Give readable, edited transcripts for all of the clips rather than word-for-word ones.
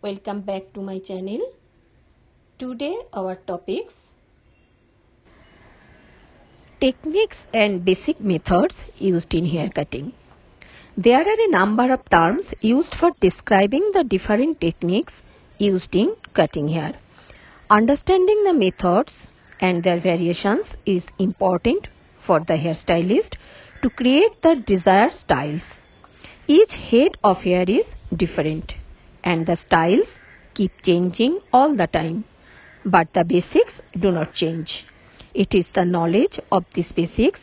welcome back to my channel. Today our topics: techniques and basic methods used in hair cutting. There are a number of terms used for describing the different techniques used in cutting hair. Understanding the methods and their variations is important for the hairstylist to create the desired styles. Each head of hair is different and the styles keep changing all the time, but the basics do not change. It is the knowledge of these basics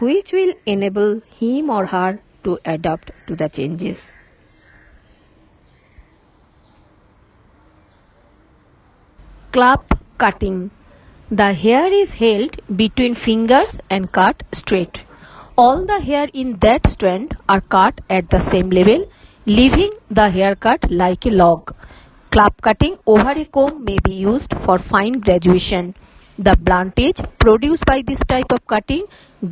which will enable him or her to adapt to the changes. Club cutting. The hair is held between fingers and cut straight. All the hair in that strand are cut at the same level, leaving the hair cut like a log. Club cutting over a comb may be used for fine graduation. The bluntage produced by this type of cutting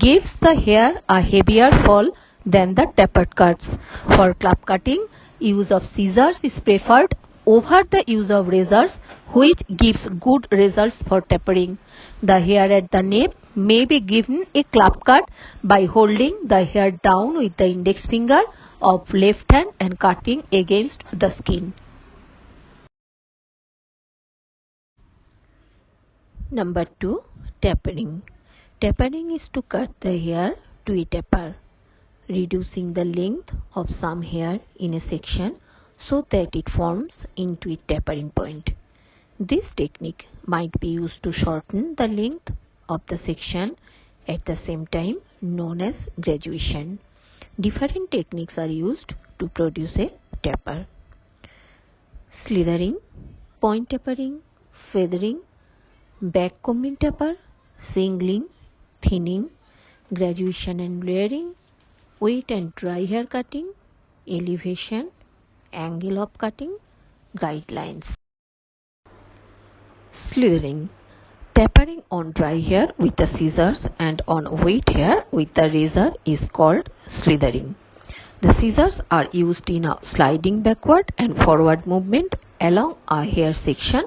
gives the hair a heavier fall than the tapered cuts. For club cutting, use of scissors is preferred over the use of razors, which gives good results for tapering. The hair at the nape may be given a club cut by holding the hair down with the index finger of left hand and cutting against the skin. Number 2. Tapering. Tapering is to cut the hair to a taper, reducing the length of some hair in a section so that it forms into a tapering point. This technique might be used to shorten the length of the section at the same time, known as graduation. Different techniques are used to produce a taper: slithering, point tapering, feathering, back combing taper, singling, thinning, graduation and layering, wet and dry hair cutting, elevation, angle of cutting, guidelines. Slithering. Tapering on dry hair with the scissors and on wet hair with the razor is called slithering. The scissors are used in a sliding backward and forward movement along a hair section,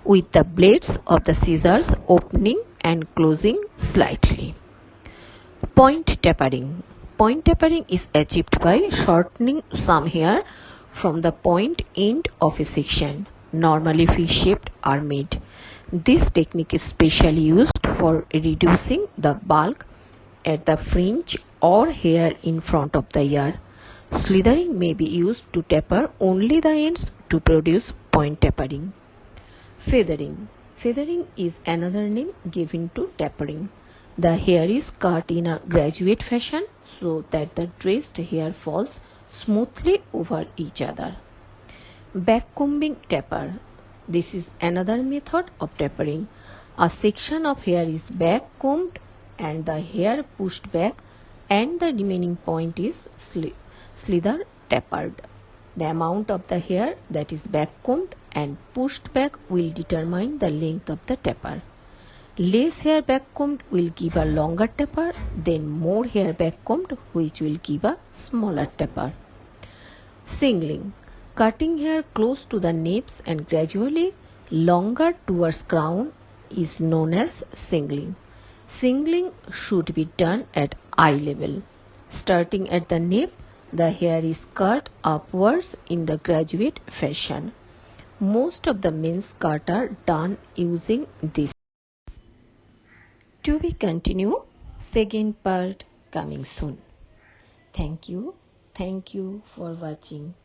with the blades of the scissors opening and closing slightly. Point tapering. Point tapering is achieved by shortening some hair from the point end of a section. Normally fish-shaped are made. This technique is specially used for reducing the bulk at the fringe or hair in front of the ear. Slithering may be used to taper only the ends to produce point tapering. Feathering. Feathering is another name given to tapering. The hair is cut in a graduate fashion so that the dressed hair falls smoothly over each other. Back combing taper. This is another method of tapering. A section of hair is back combed and the hair pushed back, and the remaining point is slither tapered. The amount of the hair that is back combed and pushed back will determine the length of the taper. Less hair back combed will give a longer taper, then more hair back combed, which will give a smaller taper. Singling. Cutting hair close to the napes and gradually longer towards crown is known as singling. Singling should be done at eye level. Starting at the nape, the hair is cut upwards in the graduate fashion. Most of the men's cut are done using this. To be continued, second part coming soon. Thank you for watching.